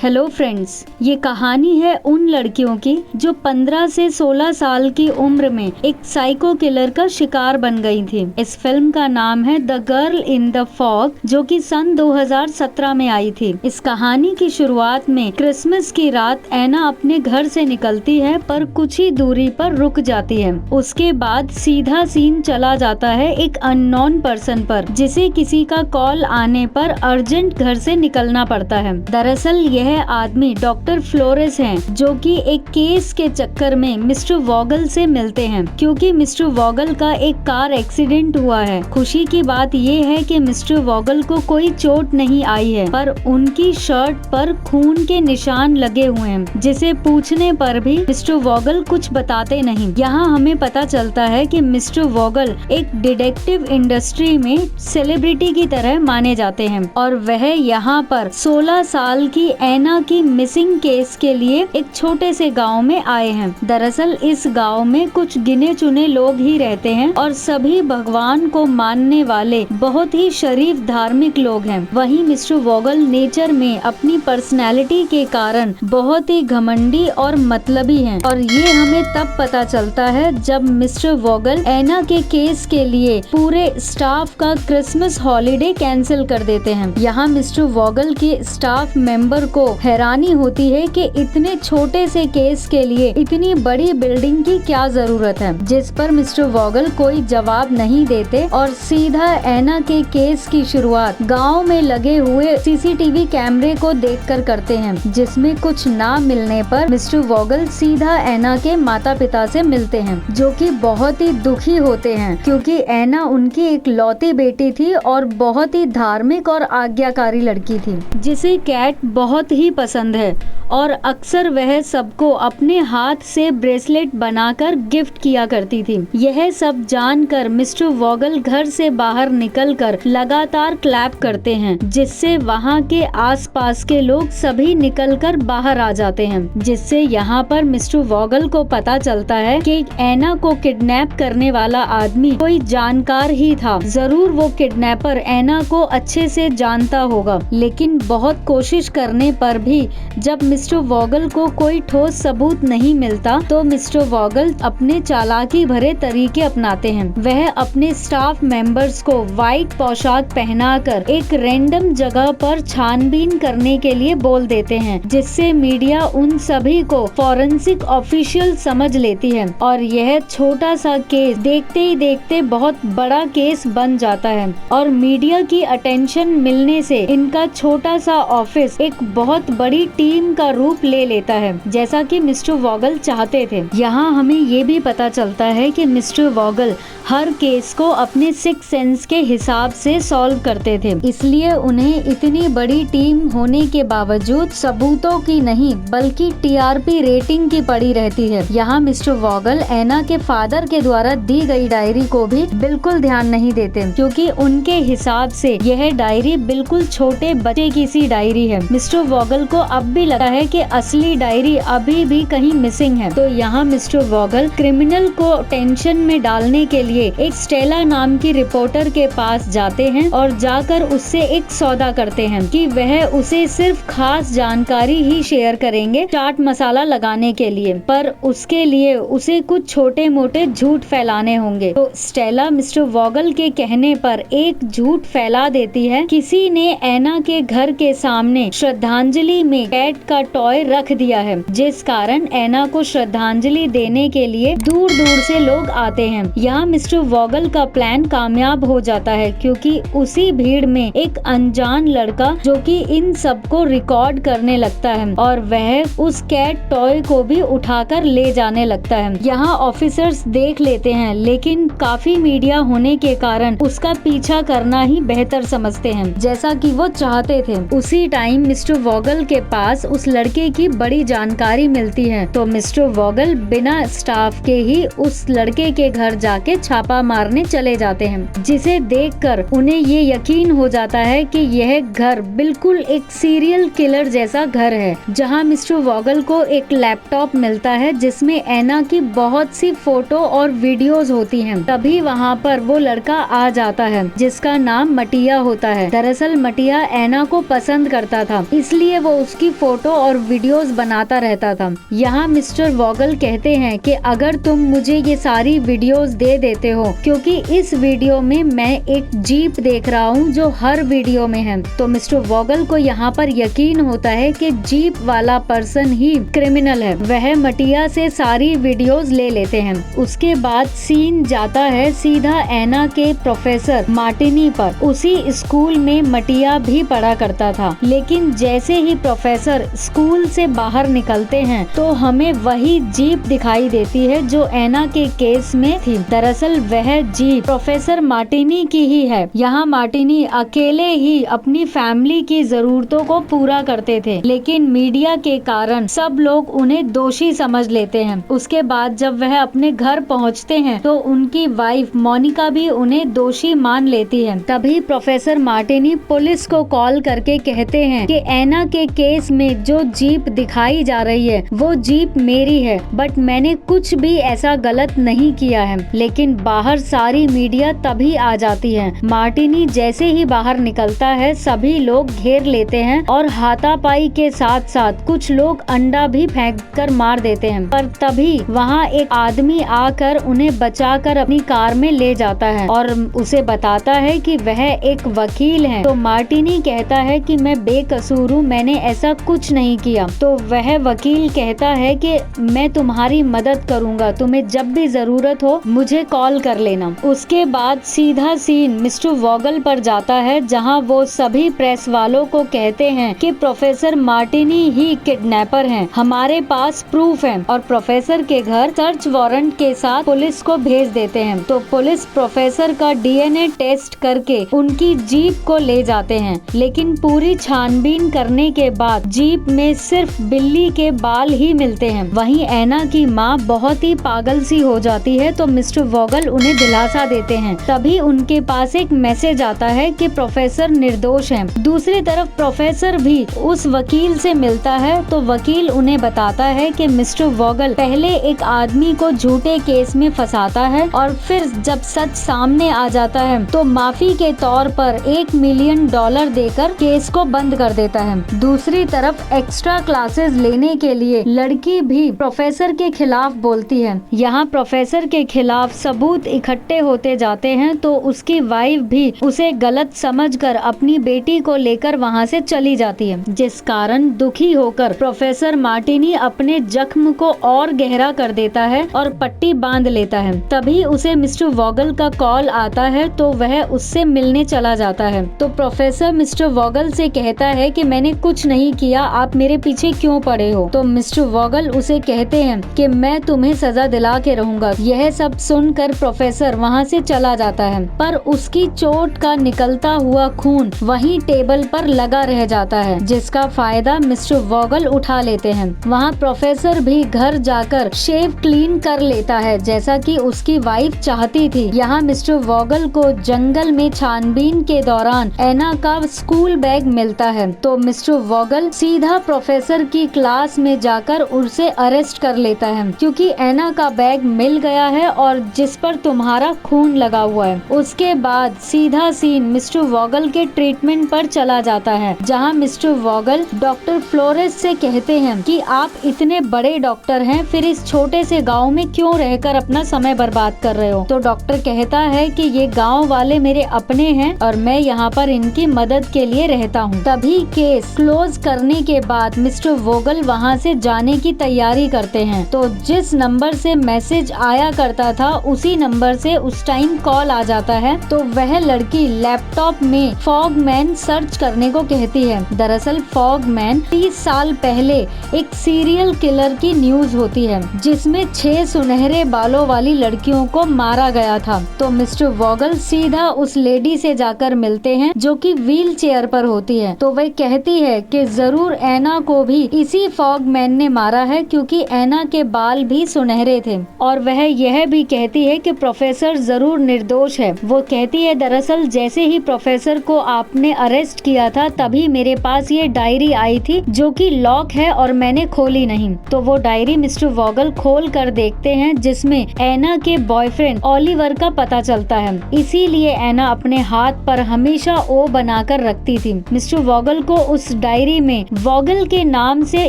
Hello friends, ये कहानी है उन लड़कियों की जो 15 से 16 साल की उम्र में एक साइको किलर का शिकार बन गई थी। इस फिल्म का नाम है the girl in the fog, जो कि सन 2017 में आई थी। इस कहानी की शुरुआत में क्रिसमस की रात एना अपने घर से निकलती है, पर कुछ ही दूरी पर रुक जाती है। उसके बाद सीधा सीन चला जाता है एक अननोन पर्सन पर, जिसे किसी का कॉल आने पर अर्जेंट घर से निकलना पड़ता है। दरअसल यह आदमी डॉक्टर फ्लोरेस हैं, जो कि एक केस के चक्कर में मिस्टर वॉगल से मिलते हैं, क्योंकि मिस्टर वॉगल का एक कार एक्सीडेंट हुआ है। खुशी की बात ये है कि मिस्टर वॉगल को कोई चोट नहीं आई है, पर उनकी शर्ट पर खून के निशान लगे हुए हैं, जिसे पूछने पर भी मिस्टर वॉगल कुछ बताते नहीं। यहाँ हमें पता चलता है कि मिस्टर वॉगल एक डिटेक्टिव इंडस्ट्री में सेलिब्रिटी की तरह माने जाते हैं, और वह यहाँ पर 16 साल की एना की मिसिंग केस के लिए एक छोटे से गांव में आए हैं। दरअसल इस गांव में कुछ गिने चुने लोग ही रहते हैं, और सभी भगवान को मानने वाले बहुत ही शरीफ धार्मिक लोग हैं। वहीं मिस्टर वॉगल नेचर में अपनी पर्सनैलिटी के कारण बहुत ही घमंडी और मतलबी हैं, और ये हमें तब पता चलता है जब मिस्टर वॉगल एना के केस के लिए पूरे स्टाफ का क्रिसमस हॉलिडे कैंसिल कर देते हैं। यहाँ मिस्टर वॉगल के स्टाफ मेंबर को हैरानी होती है कि इतने छोटे से केस के लिए इतनी बड़ी बिल्डिंग की क्या जरूरत है, जिस पर मिस्टर वॉगल कोई जवाब नहीं देते और सीधा एना के केस की शुरुआत गांव में लगे हुए सीसीटीवी कैमरे को देखकर करते हैं, जिसमें कुछ ना मिलने पर मिस्टर वॉगल सीधा एना के माता पिता से मिलते हैं, जो कि बहुत ही दुखी होते हैं, क्योंकि एना उनकी एक लौती बेटी थी और बहुत ही धार्मिक और आज्ञाकारी लड़की थी, जिसे कैट बहुत ही पसंद है, और अक्सर वह सबको अपने हाथ से ब्रेसलेट बनाकर गिफ्ट किया करती थी। यह सब जानकर मिस्टर वॉगल घर से बाहर निकलकर लगातार क्लैप करते हैं, जिससे वहां के आसपास के लोग सभी निकलकर बाहर आ जाते हैं, जिससे यहाँ पर मिस्टर वॉगल को पता चलता है कि एना को किडनैप करने वाला आदमी कोई जानकार ही था। जरूर वो किडनैपर एना को अच्छे से जानता होगा, लेकिन बहुत कोशिश करने पर भी जब मिस्टर वॉगल को कोई ठोस सबूत नहीं मिलता, तो मिस्टर वॉगल अपने चालाकी भरे तरीके अपनाते हैं। वह अपने स्टाफ मेंबर्स को व्हाइट पोशाक पहनाकर एक रैंडम जगह पर छानबीन करने के लिए बोल देते हैं, जिससे मीडिया उन सभी को फॉरेंसिक ऑफिशियल समझ लेती है, और यह छोटा सा केस देखते ही देखते बहुत बड़ा केस बन जाता है, और मीडिया की अटेंशन मिलने से इनका छोटा सा ऑफिस एक बहुत बड़ी टीम का रूप ले लेता है, जैसा कि मिस्टर वॉगल चाहते थे। यहाँ हमें ये भी पता चलता है कि मिस्टर वॉगल हर केस को अपने सिक्स सेंस के हिसाब से सॉल्व करते थे, इसलिए उन्हें इतनी बड़ी टीम होने के बावजूद सबूतों की नहीं बल्कि टीआरपी रेटिंग की पड़ी रहती है। यहाँ मिस्टर वॉगल एना के फादर के द्वारा दी गई डायरी को भी बिल्कुल ध्यान नहीं देते, क्योंकि उनके हिसाब से यह डायरी बिल्कुल छोटे बच्चे की सी डायरी है। मिस्टर वॉगल को अब भी लगता है कि असली डायरी अभी भी कहीं मिसिंग है, तो यहाँ मिस्टर वॉगल क्रिमिनल को टेंशन में डालने के लिए एक स्टेला नाम की रिपोर्टर के पास जाते हैं, और जाकर उससे एक सौदा करते हैं कि वह उसे सिर्फ खास जानकारी ही शेयर करेंगे चाट मसाला लगाने के लिए, पर उसके लिए उसे कुछ छोटे मोटे झूठ फैलाने होंगे। तो स्टेला मिस्टर वॉगल के कहने पर एक झूठ फैला देती है। किसी ने एना के घर के सामने श्रद्धांजलि में कैट का टॉय रख दिया है, जिस कारण एना को श्रद्धांजलि देने के लिए दूर दूर से लोग आते हैं। यहाँ मिस्टर वॉगल का प्लान कामयाब हो जाता है, क्योंकि उसी भीड़ में एक अनजान लड़का जो कि इन सबको रिकॉर्ड करने लगता है, और वह उस कैट टॉय को भी उठाकर ले जाने लगता है। यहाँ ऑफिसर्स देख लेते हैं, लेकिन काफी मीडिया होने के कारण उसका पीछा करना ही बेहतर समझते हैं, जैसा कि वो चाहते थे। उसी टाइम मिस्टर वॉगल के पास उस लड़के की बड़ी जानकारी मिलती है तो मिस्टर वॉगल बिना स्टाफ के ही उस लड़के के घर जाके छापा मारने चले जाते हैं, जिसे देखकर उन्हें ये यकीन हो जाता है कि यह घर बिल्कुल एक सीरियल किलर जैसा घर है। जहां मिस्टर वॉगल को एक लैपटॉप मिलता है जिसमें एना की बहुत सी फोटो और वीडियोस होती हैं। तभी वहां पर वो लड़का आ जाता है जिसका नाम मटिया होता है। दरअसल मटिया एना को पसंद करता था, इसलिए वो उसकी फोटो और वीडियोस बनाता रहता था। यहाँ मिस्टर वॉगल कहते हैं कि अगर तुम मुझे ये सारी वीडियोस दे देते हो, क्योंकि इस वीडियो में मैं एक जीप देख रहा हूँ जो हर वीडियो में है। तो मिस्टर वॉगल को यहाँ पर यकीन होता है कि जीप वाला पर्सन ही क्रिमिनल है। वह मटिया से सारी वीडियोस ले लेते हैं। उसके बाद सीन जाता है सीधा एना के प्रोफेसर मार्टिनी पर। उसी स्कूल में मटिया भी पढ़ा करता था, लेकिन जैसे ही प्रोफेसर स्कूल से बाहर निकलते हैं तो हमें वही जीप दिखाई देती है जो एना के केस में थी। दरअसल वह जीप प्रोफेसर मार्टिनी की ही है। यहाँ मार्टिनी अकेले ही अपनी फैमिली की जरूरतों को पूरा करते थे, लेकिन मीडिया के कारण सब लोग उन्हें दोषी समझ लेते हैं। उसके बाद जब वह अपने घर पहुँचते हैं तो उनकी वाइफ मोनिका भी उन्हें दोषी मान लेती है। तभी प्रोफेसर मार्टिनी पुलिस को कॉल करके कहते हैं कि एना के केस में जो जीप दिखाई जा रही है वो जीप मेरी है, बट मैंने कुछ भी ऐसा गलत नहीं किया है। लेकिन बाहर सारी मीडिया तभी आ जाती है। मार्टिनी जैसे ही बाहर निकलता है सभी लोग घेर लेते हैं और हाथापाई के साथ साथ कुछ लोग अंडा भी फेंक कर मार देते हैं। पर तभी वहाँ एक आदमी आकर उन्हें बचाकर अपनी कार में ले जाता है और उसे बताता है कि वह एक वकील है। तो मार्टिनी कहता है कि मैं बेकसूर हूँ, मैंने ऐसा कुछ नहीं किया। तो वह वकील कहता है कि मैं तुम्हारी मदद करूँगा, तुम्हें जब भी जरूरत हो मुझे कॉल कर लेना। उसके बाद सीधा सीन मिस्टर वॉगल पर जाता है, जहाँ वो सभी प्रेस वालों को कहते हैं कि प्रोफेसर मार्टिनी ही किडनैपर हैं, हमारे पास प्रूफ है। और प्रोफेसर के घर सर्च वारंट के साथ पुलिस को भेज देते हैं। तो पुलिस प्रोफेसर का डीएनए टेस्ट करके उनकी जीप को ले जाते हैं, लेकिन पूरी छानबीन करने के बाद जीप में सिर्फ बिल्ली के बाल ही मिलते हैं। वहीं एना की माँ बहुत ही पागल सी हो जाती है तो मिस्टर वॉगल उन्हें दिलासा देते हैं। तभी उनके पास एक मैसेज आता है कि प्रोफेसर निर्दोष हैं। दूसरी तरफ प्रोफेसर भी उस वकील से मिलता है तो वकील उन्हें बताता है कि मिस्टर वॉगल पहले एक आदमी को झूठे केस में फंसाता है और फिर जब सच सामने आ जाता है तो माफी के तौर पर $1 मिलियन देकर केस को बंद कर देता है। दूसरी तरफ एक्स्ट्रा क्लासेस लेने के लिए लड़की भी प्रोफेसर के खिलाफ बोलती है। यहाँ प्रोफेसर के खिलाफ सबूत इकट्ठे होते जाते हैं तो उसकी वाइफ भी उसे गलत समझकर अपनी बेटी को लेकर वहाँ से चली जाती है, जिस कारण दुखी होकर प्रोफेसर मार्टिनी अपने जख्म को और गहरा कर देता है और पट्टी बांध लेता है। तभी उसे मिस्टर वॉगल का कॉल आता है तो वह उससे मिलने चला जाता है। तो प्रोफेसर मिस्टर वॉगल से कहता है कि मैंने कुछ नहीं किया, आप मेरे पीछे क्यों पड़े हो। तो मिस्टर वॉगल उसे कहते हैं कि मैं तुम्हें सजा दिला के रहूंगा। यह सब सुनकर प्रोफेसर वहाँ से चला जाता है, पर उसकी चोट का निकलता हुआ खून वहीं टेबल पर लगा रह जाता है, जिसका फायदा मिस्टर वॉगल उठा लेते हैं। वहाँ प्रोफेसर भी घर जाकर शेव क्लीन कर लेता है जैसा कि उसकी वाइफ चाहती थी। यहाँ मिस्टर वॉगल को जंगल में छानबीन के दौरान एना का स्कूल बैग मिलता है तो मिस्टर वॉगल सीधा प्रोफेसर की क्लास में जाकर उसे अरेस्ट कर लेता है, क्योंकि एना का बैग मिल गया है और जिस पर तुम्हारा खून लगा हुआ है। उसके बाद सीधा सीन मिस्टर वॉगल के ट्रीटमेंट पर चला जाता है, जहाँ मिस्टर वॉगल डॉक्टर फ्लोरेस से कहते हैं कि आप इतने बड़े डॉक्टर हैं, फिर इस छोटे से गांव में क्यों रहकर अपना समय बर्बाद कर रहे हो। तो डॉक्टर कहता है कि ये गांव वाले मेरे अपने हैं और मैं यहाँ पर इनकी मदद के लिए रहता हूँ। तभी केस क्लोज करने के बाद मिस्टर वॉगल वहाँ से जाने की तैयारी करते हैं। तो जिस नंबर से मैसेज आया करता था उसी नंबर से उस टाइम कॉल आ जाता है। तो वह लड़की लैपटॉप में फॉगमैन सर्च करने को कहती है। दरअसल फॉगमैन 30 साल पहले एक सीरियल किलर की न्यूज होती है जिसमें 6 सुनहरे बालों वाली लड़कियों को मारा गया था। तो मिस्टर वॉगल सीधा उस लेडी से जाकर मिलते हैं जो कि व्हील चेयर पर होती है। तो वह कहती है कि जरूर एना को भी इसी फॉगमैन ने मारा है क्योंकि एना के बाल भी सुनहरे थे। और वह यह भी कहती है कि प्रोफेसर जरूर निर्दोष है। वो कहती है दरअसल जैसे ही प्रोफेसर को आपने अरेस्ट किया था तभी मेरे पास ये डायरी आई थी जो कि लॉक है और मैंने खोली नहीं। तो वो डायरी मिस्टर वॉगल खोल कर देखते हैं जिसमें एना के बॉयफ्रेंड ओलिवर का पता चलता है। इसीलिए एना अपने हाथ पर हमेशा ओ बनाकर रखती थी। मिस्टर वॉगल को उस डायरी में वॉगल के नाम से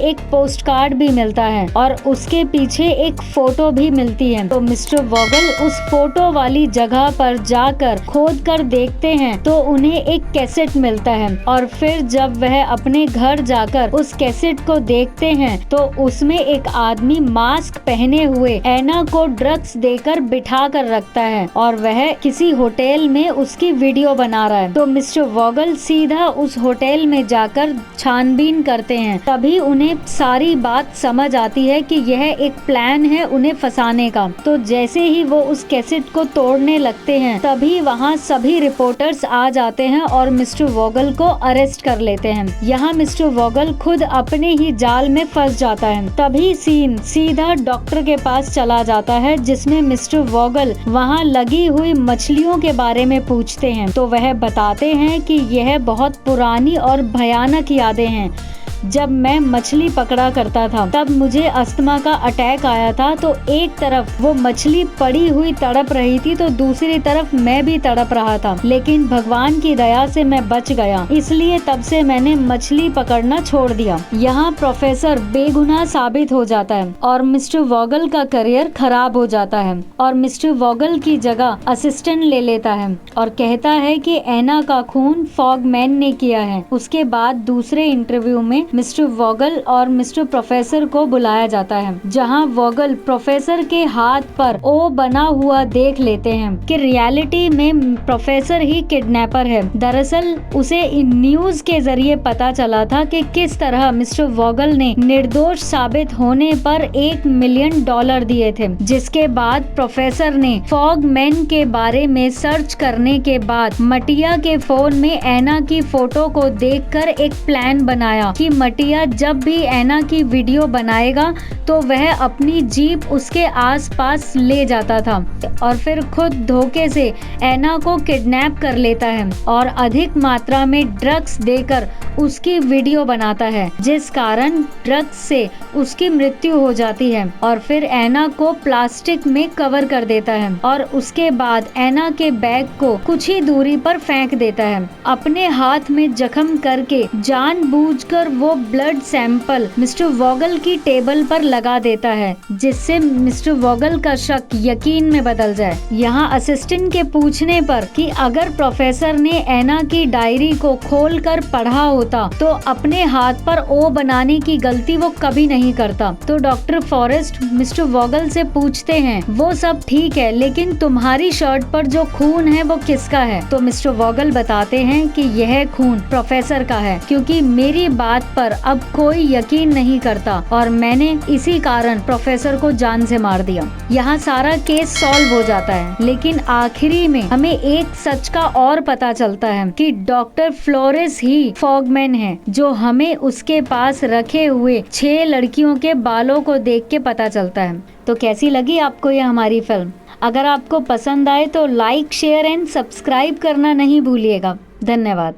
एक पोस्ट कार्ड भी मिलता है और उसके पीछे एक फोटो भी मिलती है। तो मिस्टर वॉगल उस फोटो वाली जगह पर जाकर खोद कर देखते हैं तो उन्हें एक कैसेट मिलता है और फिर जब वह अपने घर जाकर उस कैसेट को देखते हैं तो उसमें एक आदमी मास्क पहने हुए एना को ड्रग्स देकर बिठा कर रखता है और वह किसी होटल में उसकी वीडियो बना रहा है। तो मिस्टर वॉगल सीधा उस होटल में जाकर छानबीन करते हैं। तभी उन्हें सारी बात समझ आती है कि यह एक प्लान है उन्हें फंसाने का। तो जैसे ही वो उस कैसेट को तोड़ने लगते हैं तभी वहाँ सभी रिपोर्टर्स आ जाते हैं और मिस्टर वॉगल को अरेस्ट कर लेते हैं। यहाँ मिस्टर वॉगल खुद अपने ही जाल में फंस जाता है। तभी सीन सीधा डॉक्टर के पास चला जाता है जिसमें मिस्टर वॉगल वहाँ लगी हुई मछलियों के बारे में पूछते हैं। तो वह बताते हैं कि यह बहुत पुरानी और भयानक यादें हैं। जब मैं मछली पकड़ा करता था तब मुझे अस्थमा का अटैक आया था। तो एक तरफ वो मछली पड़ी हुई तड़प रही थी तो दूसरी तरफ मैं भी तड़प रहा था, लेकिन भगवान की दया से मैं बच गया। इसलिए तब से मैंने मछली पकड़ना छोड़ दिया। यहाँ प्रोफेसर बेगुनाह साबित हो जाता है और मिस्टर वॉगल का करियर खराब हो जाता है और मिस्टर वॉगल की जगह असिस्टेंट ले लेता है और कहता है कि एना का खून फॉगमैन ने किया है। उसके बाद दूसरे इंटरव्यू में मिस्टर वॉगल और मिस्टर प्रोफेसर को बुलाया जाता है जहां वॉगल प्रोफेसर के हाथ पर ओ बना हुआ देख लेते हैं कि रियलिटी में प्रोफेसर ही किडनैपर है। दरअसल उसे न्यूज के जरिए पता चला था कि किस तरह मिस्टर वॉगल ने निर्दोष साबित होने पर $1 मिलियन दिए थे। जिसके बाद प्रोफेसर ने फॉगमैन के बारे में सर्च करने के बाद मटिया के फोन में एना की फोटो को देखकर एक प्लान बनाया कि मटिया जब भी एना की वीडियो बनाएगा तो वह अपनी जीप उसके आसपास ले जाता था और फिर खुद धोखे से एना को किडनैप कर लेता है और अधिक मात्रा में ड्रग्स देकर उसकी वीडियो बनाता है, जिस कारण ड्रग्स से उसकी मृत्यु हो जाती है और फिर एना को प्लास्टिक में कवर कर देता है और उसके बाद एना के बैग को कुछ ही दूरी पर फेंक देता है। अपने हाथ में जख्म करके जानबूझकर वो ब्लड सैंपल मिस्टर वॉगल की टेबल पर लगा देता है जिससे मिस्टर वॉगल का शक यकीन में बदल जाए। यहाँ असिस्टेंट के पूछने पर कि अगर प्रोफेसर ने एना की डायरी को खोलकर पढ़ा होता तो अपने हाथ पर ओ बनाने की गलती वो कभी नहीं करता। तो डॉक्टर फॉरेस्ट मिस्टर वॉगल से पूछते हैं वो सब ठीक है लेकिन तुम्हारी शर्ट पर जो खून है वो किसका है। तो मिस्टर वॉगल बताते हैं कि यह खून प्रोफेसर का है क्योंकि मेरी बात पर अब कोई यकीन नहीं करता और मैंने इसी कारण प्रोफेसर को जान से मार दिया। यहाँ सारा केस सॉल्व हो जाता है लेकिन आखिरी में हमें एक सच का और पता चलता है कि डॉक्टर फ्लोरेस ही फॉगमैन है, जो हमें उसके पास रखे हुए 6 लड़कियों के बालों को देख के पता चलता है। तो कैसी लगी आपको ये हमारी फिल्म? अगर आपको पसंद आए तो लाइक, शेयर एंड सब्सक्राइब करना नहीं भूलिएगा। धन्यवाद।